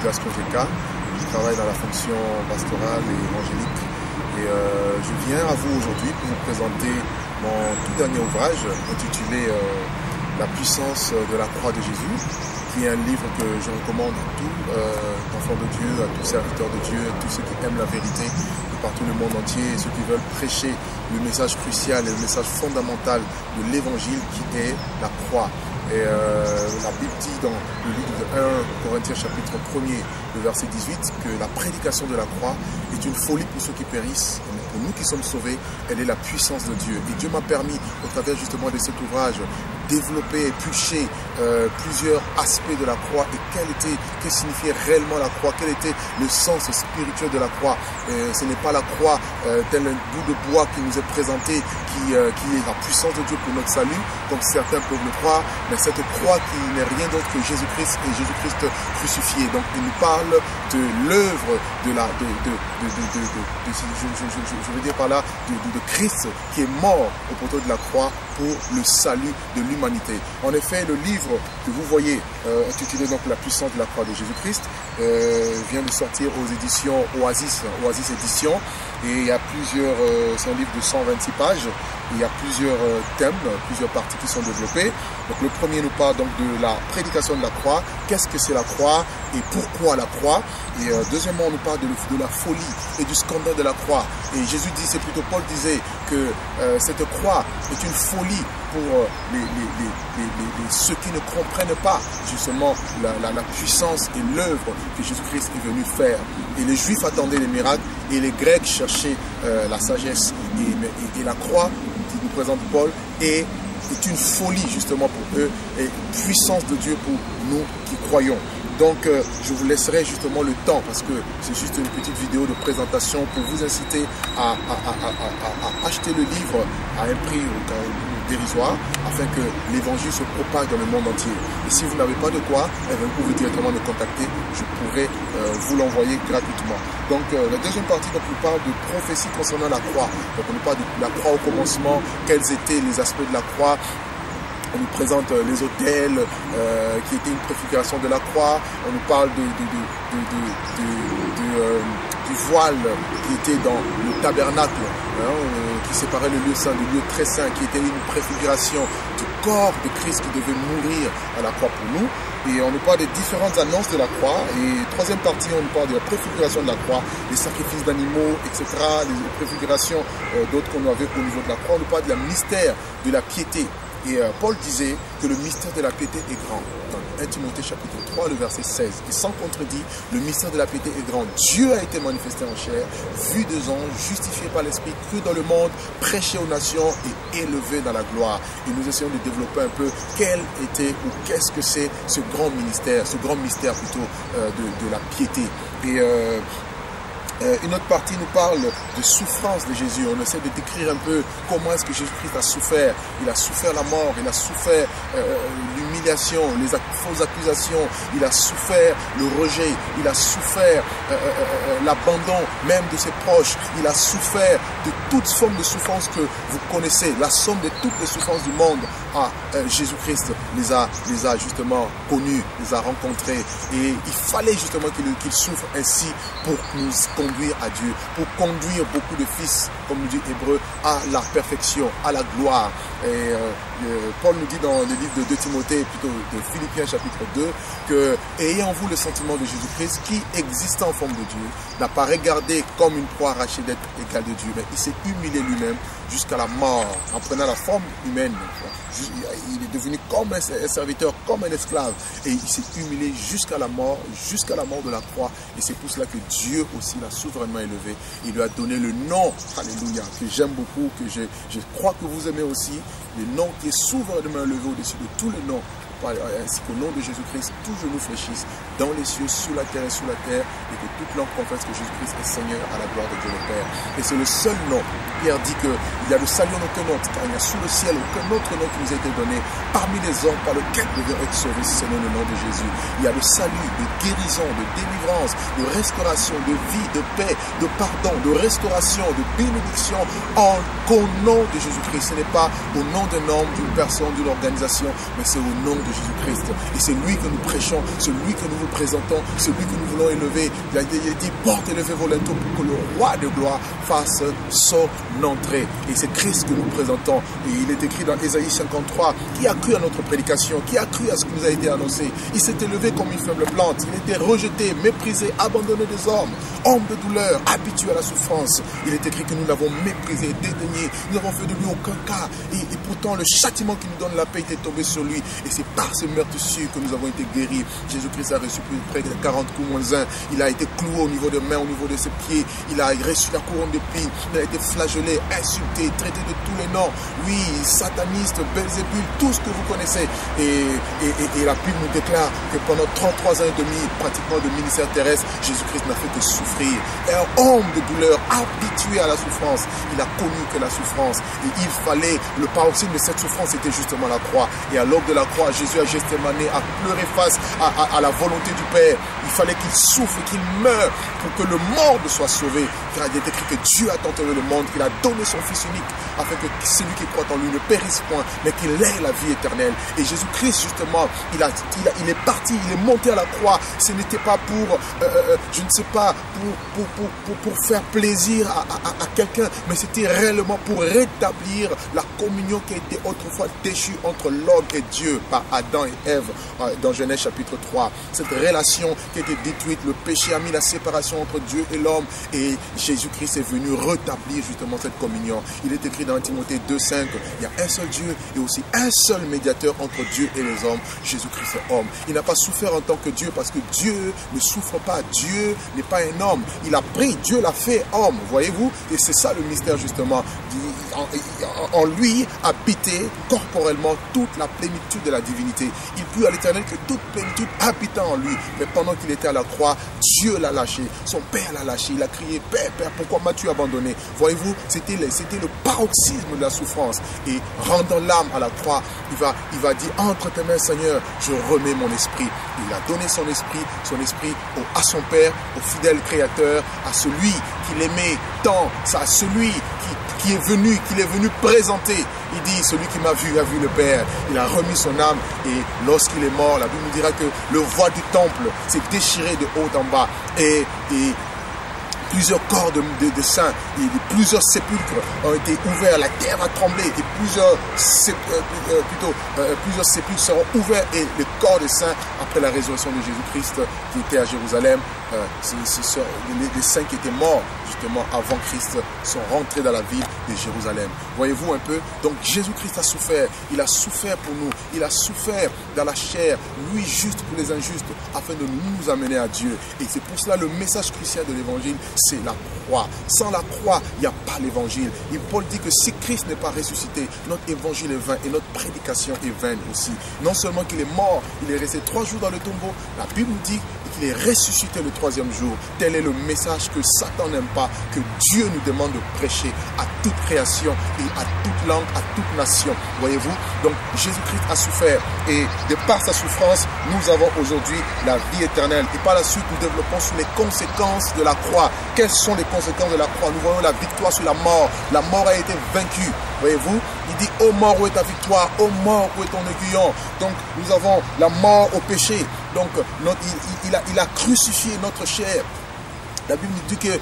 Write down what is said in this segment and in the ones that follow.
Douglas Kojeka. Je travaille dans la fonction pastorale et évangélique. Et je viens à vous aujourd'hui pour vous présenter mon tout dernier ouvrage intitulé La puissance de la croix de Jésus, qui est un livre que je recommande à tous enfants de Dieu, à tous serviteurs de Dieu, à tous ceux qui aiment la vérité partout le monde entier, et ceux qui veulent prêcher le message crucial et le message fondamental de l'évangile qui est la croix. Et la Bible dit dans le livre de 1 Corinthiens chapitre 1er, le verset 18, que la prédication de la croix est une folie pour ceux qui périssent, mais pour nous qui sommes sauvés, elle est la puissance de Dieu. Et Dieu m'a permis, au travers justement de cet ouvrage, développer et éplucher plusieurs aspects de la croix et que signifiait réellement la croix, quel était le sens spirituel de la croix. Ce n'est pas la croix tel un bout de bois qui nous est présenté, qui est la puissance de Dieu pour notre salut, comme certains peuvent le croire, mais cette croix qui n'est rien d'autre que Jésus-Christ et Jésus-Christ crucifié. Donc il nous parle de l'œuvre je veux dire par là, de Christ qui est mort au poteau de la croix pour le salut de l'humanité. En effet, le livre que vous voyez, intitulé donc La puissance de la croix de Jésus-Christ, vient de sortir aux éditions Oasis Éditions, et il y a plusieurs, c'est un livre de 126 pages, et il y a plusieurs thèmes, plusieurs parties qui sont développées. Donc le premier nous parle donc de la prédication de la croix, qu'est-ce que c'est la croix et pourquoi la croix. Et deuxièmement, on nous parle de la folie et du scandale de la croix. Et Jésus dit, c'est plutôt Paul disait que cette croix est une folie pour ceux qui ne comprennent pas justement la puissance et l'œuvre que Jésus-Christ est venu faire. Et les Juifs attendaient les miracles et les Grecs cherchaient la sagesse. Et la croix, qui nous présente Paul, est une folie justement pour eux et puissance de Dieu pour nous qui croyons. Donc je vous laisserai justement le temps, parce que c'est juste une petite vidéo de présentation pour vous inciter à acheter le livre à un prix dérisoire, afin que l'évangile se propage dans le monde entier. Et si vous n'avez pas de quoi, vous pouvez directement me contacter, je pourrai vous l'envoyer gratuitement. Donc la deuxième partie, donc, nous parle de prophétie concernant la croix. Donc on nous parle de la croix au commencement, quels étaient les aspects de la croix. On nous présente les autels qui étaient une préfiguration de la croix. On nous parle du voile qui était dans le tabernacle, qui séparait le lieu saint du lieu très saint, qui était une préfiguration du corps de Christ qui devait mourir à la croix pour nous. Et on nous parle des différentes annonces de la croix. Et troisième partie, on nous parle de la préfiguration de la croix, les sacrifices d'animaux, etc., les préfigurations d'autres qu'on avait au niveau de la croix. On nous parle de la mystère de la piété. Et Paul disait que le mystère de la piété est grand. Dans 1 Timothée chapitre 3, le verset 16. Et sans contredit, le mystère de la piété est grand. Dieu a été manifesté en chair, vu des anges, justifié par l'Esprit, cru dans le monde, prêché aux nations et élevé dans la gloire. Et nous essayons de développer un peu quel était ou qu'est-ce que c'est ce grand mystère plutôt de la piété. Et une autre partie nous parle de souffrance de Jésus. On essaie de décrire un peu comment est-ce que Jésus-Christ a souffert. Il a souffert la mort, il a souffert l'humiliation, les fausses accusations, il a souffert le rejet, il a souffert l'abandon même de ses proches, il a souffert de toutes formes de souffrances que vous connaissez. La somme de toutes les souffrances du monde, Jésus-Christ les a justement connues, les a rencontrées. Et il fallait justement qu'il souffre ainsi pour nous conduire à Dieu, pour conduire beaucoup de fils, comme nous dit Hébreu, à la perfection, à la gloire. Et Paul nous dit dans le livre de 2 Timothée, plutôt de Philippiens chapitre 2, que ayez en vous le sentiment de Jésus-Christ qui, existant en forme de Dieu, n'a pas regardé comme une proie arrachée d'être égal de Dieu, mais il s'est humilié lui-même jusqu'à la mort, en prenant la forme humaine. Il est devenu comme un serviteur, comme un esclave, et il s'est humilié jusqu'à la mort de la croix. Et c'est pour cela que Dieu aussi l'a souverainement élevé. Il lui a donné le nom, alléluia, que j'aime beaucoup, que je crois que vous aimez aussi, le nom qui est souverainement élevé au-dessus de tous les noms, ainsi qu'au nom de Jésus-Christ, tout genou fléchisse dans les cieux, sur la terre et sous la terre, et que toute langue confesse que Jésus-Christ est Seigneur à la gloire de Dieu le Père. Et c'est le seul nom. Pierre dit qu'il y a le salut en aucun autre, car il n'y a sous le ciel aucun autre nom qui nous a été donné parmi les hommes par lequel nous devons être sauvés, c'est le nom de Jésus. Il y a le salut, de guérison, de délivrance, de restauration, de vie, de paix, de pardon, de restauration, de bénédiction qu'au nom de Jésus-Christ. Ce n'est pas au nom d'un homme, d'une personne, d'une organisation, mais c'est au nom de de Jésus-Christ. Et c'est lui que nous prêchons, c'est lui que nous vous présentons, c'est lui que nous voulons élever. Il a dit, porte élevez vos linteaux pour que le roi de gloire fasse son entrée. Et c'est Christ que nous présentons. Et il est écrit dans Ésaïe 53, qui a cru à notre prédication, qui a cru à ce qui nous a été annoncé. Il s'est élevé comme une faible plante. Il était rejeté, méprisé, abandonné des hommes, homme de douleur, habitué à la souffrance. Il est écrit que nous l'avons méprisé, dédaigné. Nous n'avons fait de lui aucun cas. Et pourtant, le châtiment qui nous donne la paix était tombé sur lui. Et c'est par ces meurtrissures que nous avons été guéris. Jésus-Christ a reçu près de 40 coups moins 1. Il a été cloué au niveau des mains, au niveau de ses pieds. Il a reçu la couronne d'épines. Il a été flagellé, insulté, traité de tous les noms. Oui, sataniste, Belzébul, tout ce que vous connaissez. Et la Bible nous déclare que pendant 33 ans et demi, pratiquement de ministère terrestre, Jésus-Christ n'a fait que souffrir. Et un homme de douleur, habitué à la souffrance, il a connu que la souffrance. Et il fallait, le paroxysme de cette souffrance était justement la croix. Et à l'aube de la croix, Jésus a Gethsémani a pleuré face à la volonté du Père. Il fallait qu'il souffre, qu'il meure pour que le monde soit sauvé. Car il est écrit que Dieu a tant aimé le monde qu'il a donné son Fils unique afin que celui qui croit en lui ne périsse point, mais qu'il ait la vie éternelle. Et Jésus-Christ, justement, il est parti, il est monté à la croix. Ce n'était pas pour, je ne sais pas, pour faire plaisir à quelqu'un, mais c'était réellement pour rétablir la communion qui a été autrefois déchue entre l'homme et Dieu par Adam et Ève dans Genèse chapitre 3. Cette relation qui a été détruite, le péché a mis la séparation entre Dieu et l'homme et Jésus-Christ est venu rétablir justement cette communion. Il est écrit dans Timothée 2,5, il y a un seul Dieu et aussi un seul médiateur entre Dieu et les hommes, Jésus-Christ est homme. Il n'a pas souffert en tant que Dieu parce que Dieu ne souffre pas. Dieu n'est pas un homme. Il a pris, Dieu l'a fait homme, voyez-vous? Et c'est ça le mystère justement. En lui habitait corporellement toute la plénitude de la divinité. Il plut à l'Éternel que toute plénitude habitant en lui. Mais pendant qu'il était à la croix, Dieu l'a lâché. Son Père l'a lâché. Il a crié, Père, Père, pourquoi m'as-tu abandonné? Voyez-vous, c'était le paroxysme de la souffrance. Et rendant l'âme à la croix, il va dire, entre tes mains, Seigneur, je remets mon esprit. Il a donné son esprit à son Père, au fidèle Créateur, à celui qu'il aimait tant, à celui qu'il est venu présenter. Il dit, celui qui m'a vu a vu le Père. Il a remis son âme et lorsqu'il est mort, la Bible nous dira que le voile du temple s'est déchiré de haut en bas et plusieurs corps de saints et plusieurs sépulcres ont été ouverts, la terre a tremblé et plusieurs sépulcres seront ouverts et le corps des saints après la résurrection de Jésus-Christ qui était à Jérusalem, les saints qui étaient morts justement avant Christ sont rentrés dans la ville de Jérusalem. Voyez-vous un peu? Donc Jésus-Christ a souffert, il a souffert pour nous, il a souffert dans la chair, lui juste pour les injustes, afin de nous amener à Dieu. Et c'est pour cela le message crucial de l'évangile, c'est la croix. Sans la croix, il n'y a pas l'évangile. Et Paul dit que si Christ n'est pas ressuscité, notre évangile est vain et notre prédication est vaine aussi. Non seulement qu'il est mort, il est resté 3 jours dans le tombeau, la Bible nous dit qu'il est ressuscité le 3e jour. Tel est le message que Satan n'aime pas, que Dieu nous demande de prêcher à toute création et à toute langue, à toute nation. Voyez-vous? Donc Jésus-Christ a souffert et de par sa souffrance, nous avons aujourd'hui la vie éternelle. Et par la suite, nous développons sur les conséquences de la croix. Quelles sont les conséquences de la croix? Nous voyons la victoire sur la mort. La mort a été vaincue. Voyez-vous? Il dit, ô mort, où est ta victoire? Ô mort, où est ton aiguillon? Donc, nous avons la mort au péché. Donc, il a crucifié notre chair. La Bible nous dit que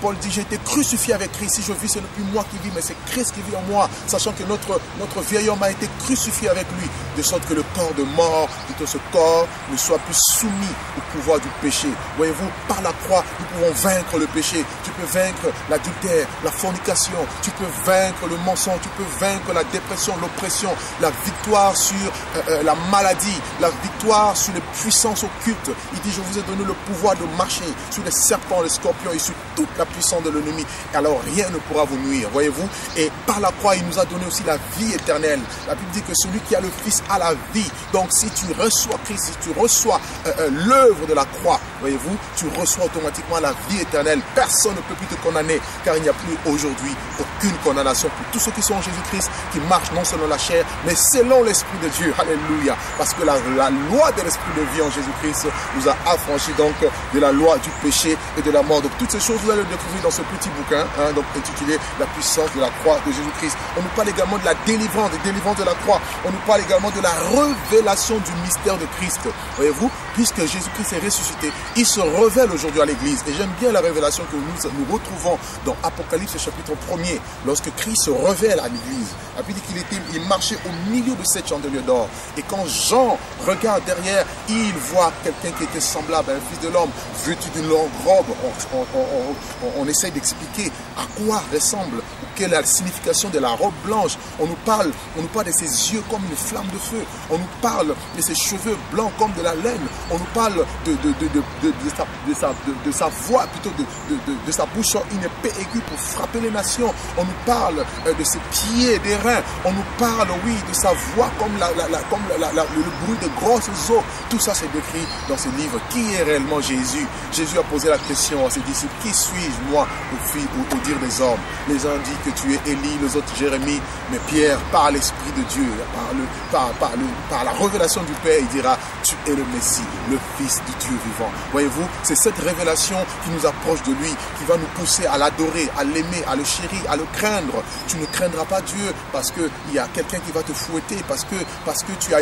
Paul dit, j'ai été crucifié avec Christ. Si je vis, ce n'est plus moi qui vis, mais c'est Christ qui vit en moi. Sachant que notre vieil homme a été crucifié avec lui. De sorte que le corps de mort, plutôt ce corps, ne soit plus soumis au pouvoir du péché. Voyez-vous, par la croix, nous pouvons vaincre le péché. Tu peux vaincre l'adultère, la fornication. Tu peux vaincre le mensonge. Tu peux vaincre la dépression, l'oppression. La victoire sur la maladie. La victoire sur les puissances occultes. Il dit, je vous ai donné le pouvoir de marcher sur les serpents, les scorpions et sur toute la puissance de l'ennemi. Alors rien ne pourra vous nuire, voyez-vous. Et par la croix, il nous a donné aussi la vie éternelle. La Bible dit que celui qui a le Fils a la vie. Donc si tu reçois Christ, si tu reçois l'œuvre de la croix, voyez-vous, tu reçois automatiquement la vie éternelle. Personne ne peut plus te condamner, car il n'y a plus aujourd'hui aucune condamnation pour tous ceux qui sont en Jésus-Christ, qui marchent non selon la chair, mais selon l'Esprit de Dieu. Alléluia. Parce que la loi de l'Esprit de vie en Jésus-Christ nous a affranchis donc de la loi du péché et de la mort. Donc toutes ces choses, vous allez le découvrir dans ce petit bouquin, hein, donc intitulé La puissance de la croix de Jésus-Christ. On nous parle également de la délivrance, de la croix. On nous parle également de la révélation du mystère de Christ. Voyez-vous, puisque Jésus-Christ est ressuscité, il se révèle aujourd'hui à l'Église. Et j'aime bien la révélation que nous retrouvons dans Apocalypse chapitre 1er, lorsque Christ se révèle à l'Église. La Bible dit qu'il marchait au milieu de 7 chandeliers d'or. Et quand Jean regarde derrière, il voit quelqu'un qui était semblable à un fils de l'homme, vêtu d'une longue robe. On essaye d'expliquer à quoi ressemble, quelle est la signification de la robe blanche. On nous parle de ses yeux comme une flamme de feu. On nous parle de ses cheveux blancs comme de la laine. On nous parle de sa voix, plutôt de sa bouche, une épée aiguë pour frapper les nations. On nous parle de ses pieds et des reins. On nous parle, oui, de sa voix comme le bruit de grosses eaux. Tout ça c'est décrit dans ce livre. Qui est réellement Jésus? Jésus a posé la question à ses disciples: qui suis-je, moi, au dire des hommes? Les uns disent que tu es Élie, les autres Jérémie, mais Pierre, par l'Esprit de Dieu, par la révélation du Père, il dira: tu es le Messie, le Fils du Dieu vivant. Voyez-vous, c'est cette révélation qui nous approche de lui, qui va nous pousser à l'adorer, à l'aimer, à le chérir, à le craindre. Tu ne craindras pas Dieu parce qu'il y a quelqu'un qui va te fouetter, parce que tu as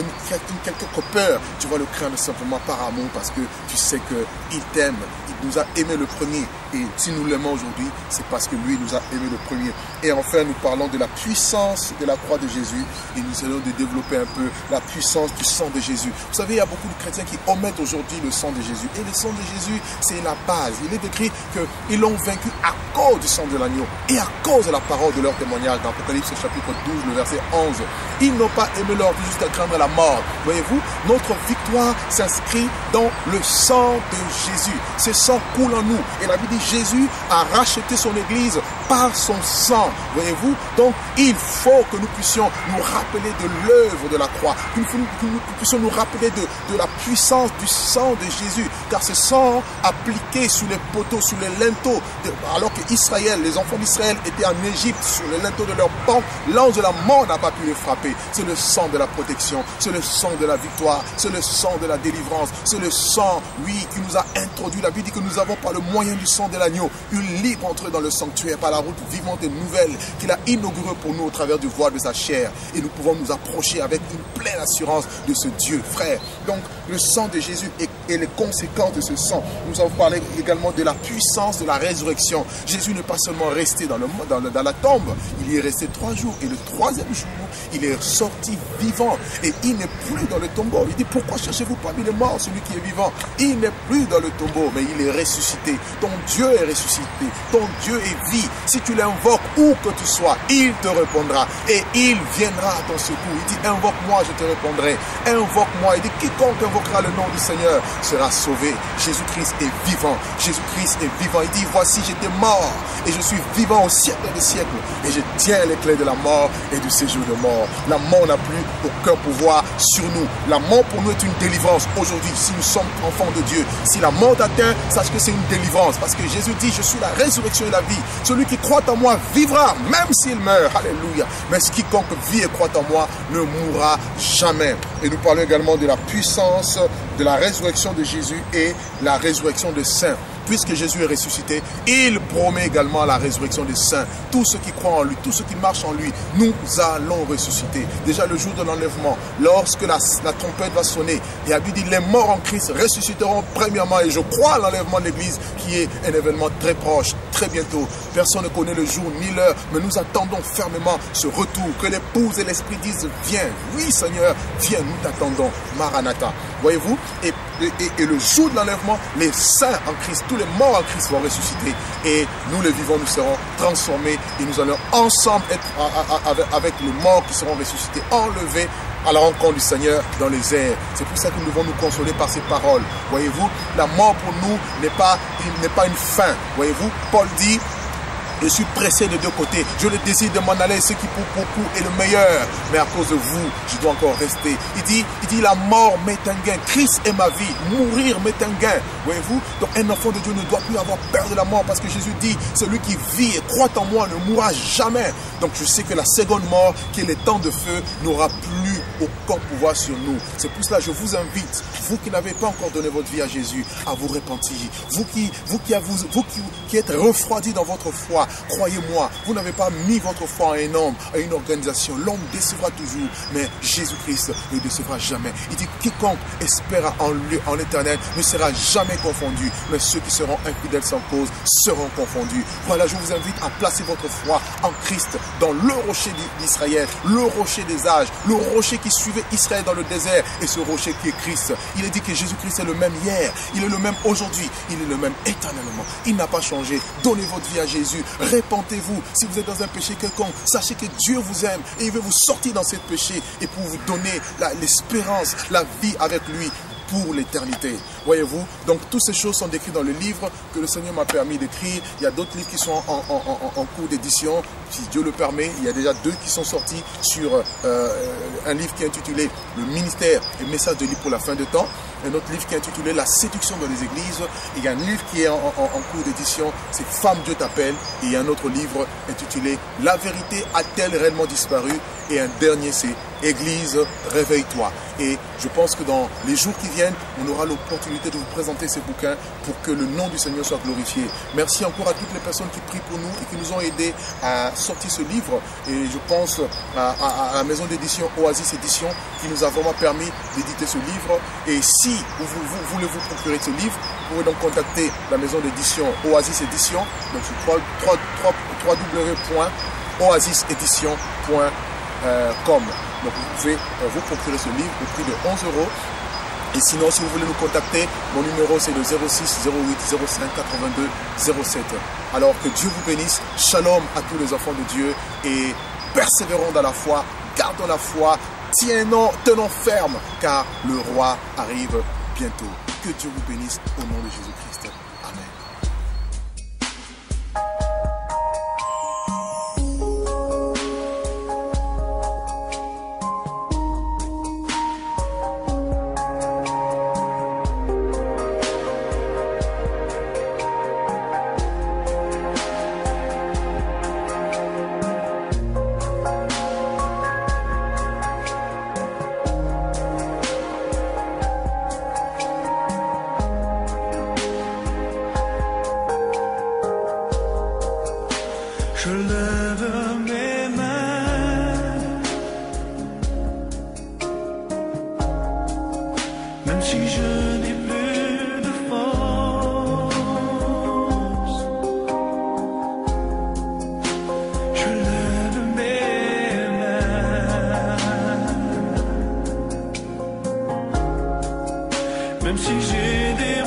quelque peur. Tu vas le craindre simplement par amour, parce que tu sais qu'il t'aime. Il nous a aimé le premier. Et si nous l'aimons aujourd'hui, c'est parce que lui nous a aimé le premier. Et enfin, nous parlons de la puissance de la croix de Jésus. Et nous allons développer un peu la puissance du sang de Jésus. Vous savez, il y a beaucoup de chrétiens qui omettent aujourd'hui le sang de Jésus. Et le sang de Jésus, c'est la base. Il est décrit qu'ils l'ont vaincu à cause du sang de l'agneau et à cause de la parole de leur témoignage. Dans Apocalypse chapitre 12, le verset 11. Ils n'ont pas aimé leur vie jusqu'à craindre la mort. Voyez-vous, notre victoire s'inscrit dans le sang de Jésus. Ce sang coule en nous. Et la Bible dit: Jésus a racheté son Église par son sang. Voyez-vous, donc il faut que nous puissions nous rappeler de l'œuvre de la croix, que nous puissions nous rappeler de la puissance du sang de Jésus, car ce sang appliqué sous les poteaux, sous les linteaux, alors que Israël, les enfants d'Israël étaient en Égypte, sur les linteaux de leur banc, l'ange de la mort n'a pas pu les frapper. C'est le sang de la protection, c'est le sang de la victoire, c'est le sang de la délivrance, c'est le sang, oui, qui nous a introduit. La Bible dit que nous avons par le moyen du sang de l'agneau une libre entrée dans le sanctuaire par la route vivante et nouvelle qu'il a inaugurée pour nous au travers du voile de sa chair. Et nous pouvons nous approcher avec une pleine assurance de ce Dieu, frère. Donc le sang de Jésus et les conséquences de ce sang. Nous avons parlé également de la puissance de la résurrection. Jésus n'est pas seulement resté dans la tombe, il y est resté 3 jours. Et le 3e jour, il est sorti vivant. Et il n'est plus dans le tombeau. Il dit: pourquoi cherchez-vous parmi les morts celui qui est vivant? Il n'est plus dans le tombeau, mais il est ressuscité. Ton Dieu est ressuscité. Ton Dieu est vie. Si tu l'invoques où que tu sois, il te répondra. Et il viendra à ton secours. Il dit: invoque-moi, je te répondrai. Invoque-moi. Il dit: quiconque invoquera le nom du Seigneur sera sauvé. Jésus-Christ est vivant. Jésus-Christ est vivant. Il dit: voici, j'étais mort et je suis vivant au siècle des siècles. Et je tiens les clés de la mort et du séjour de mort. La mort n'a plus aucun pouvoir sur nous. La mort pour nous est une délivrance. Aujourd'hui, si nous sommes enfants de Dieu, si la mort t'atteint, sache que c'est une délivrance. Parce que Jésus dit: je suis la résurrection et la vie. Celui qui croit en moi vivra, même s'il meurt. Alléluia. Mais quiconque vit et croit en moi ne mourra jamais. Et nous parlons également de la puissance de la résurrection de Jésus et la résurrection des saints. Puisque Jésus est ressuscité, il promet également la résurrection des saints. Tous ceux qui croient en lui, tous ceux qui marchent en lui, nous allons ressusciter. Déjà le jour de l'enlèvement, lorsque la trompette va sonner, et la Bible dit: les morts en Christ ressusciteront premièrement. Et je crois à l'enlèvement de l'Église qui est un événement très proche, très bientôt. Personne ne connaît le jour ni l'heure, mais nous attendons fermement ce retour. Que l'épouse et l'esprit disent: viens. Oui Seigneur, viens, nous t'attendons. Maranatha. Voyez-vous, et le jour de l'enlèvement, les saints en Christ, tous les morts en Christ vont ressusciter. Et nous les vivants, nous serons transformés et nous allons ensemble être avec les morts qui seront ressuscités, enlevés à la rencontre du Seigneur dans les airs. C'est pour ça que nous devons nous consoler par ces paroles. Voyez-vous, la mort pour nous n'est pas une fin. Voyez-vous, Paul dit: je suis pressé de 2 côtés. Je le désire de m'en aller, ce qui pour beaucoup est le meilleur. Mais à cause de vous, je dois encore rester. Il dit la mort m'est un gain. Christ est ma vie. Mourir m'est un gain. Voyez-vous? Donc un enfant de Dieu ne doit plus avoir peur de la mort, parce que Jésus dit: celui qui vit et croit en moi ne mourra jamais. Donc je sais que la seconde mort, qui est les temps de feu, n'aura plus aucun pouvoir sur nous. C'est pour cela que je vous invite, vous qui n'avez pas encore donné votre vie à Jésus, à vous repentir. Vous qui êtes refroidis dans votre foi, croyez-moi, vous n'avez pas mis votre foi à un homme, à une organisation. L'homme décevra toujours, mais Jésus-Christ ne décevra jamais. Il dit quiconque espère en l'Éternel ne sera jamais confondu, mais ceux qui seront infidèles sans cause seront confondus. Voilà, je vous invite à placer votre foi en Christ, dans le rocher d'Israël, le rocher des âges, le rocher qui suivait Israël dans le désert, et ce rocher qui est Christ. Il est dit que Jésus-Christ est le même hier, il est le même aujourd'hui, il est le même éternellement. Il n'a pas changé. Donnez votre vie à Jésus, répentez-vous. Si vous êtes dans un péché quelconque, sachez que Dieu vous aime et il veut vous sortir dans ce péché et pour vous donner l'espérance, la vie avec lui pour l'éternité. Voyez-vous, donc toutes ces choses sont décrites dans le livre que le Seigneur m'a permis d'écrire. Il y a d'autres livres qui sont en cours d'édition, si Dieu le permet. Il y a déjà 2 qui sont sortis sur un livre qui est intitulé Le ministère et message de livre pour la fin de temps. Un autre livre qui est intitulé La séduction dans les églises. Il y a un livre qui est en cours d'édition, c'est Femme Dieu t'appelle. Et il y a un autre livre intitulé La vérité a-t-elle réellement disparu? Et un dernier, c'est Église, réveille-toi. Et je pense que dans les jours qui viennent, on aura l'opportunité de vous présenter ces bouquins pour que le nom du Seigneur soit glorifié. Merci encore à toutes les personnes qui prient pour nous et qui nous ont aidés à sortir ce livre. Et je pense à la maison d'édition Oasis Édition qui nous a vraiment permis d'éditer ce livre. Et si vous voulez vous procurer ce livre, vous pouvez donc contacter la maison d'édition Oasis Édition, donc sur www.oasisédition.com. Donc vous pouvez vous procurer ce livre au prix de 11 €. Et sinon, si vous voulez nous contacter, mon numéro c'est le 06 08 05 82 07. Alors que Dieu vous bénisse. Shalom à tous les enfants de Dieu et persévérons dans la foi, gardons la foi, tenons ferme car le roi arrive bientôt. Que Dieu vous bénisse au nom de Jésus-Christ. Amen. Je lève mes mains, même si je n'ai plus de force. Je lève mes mains, même si j'ai des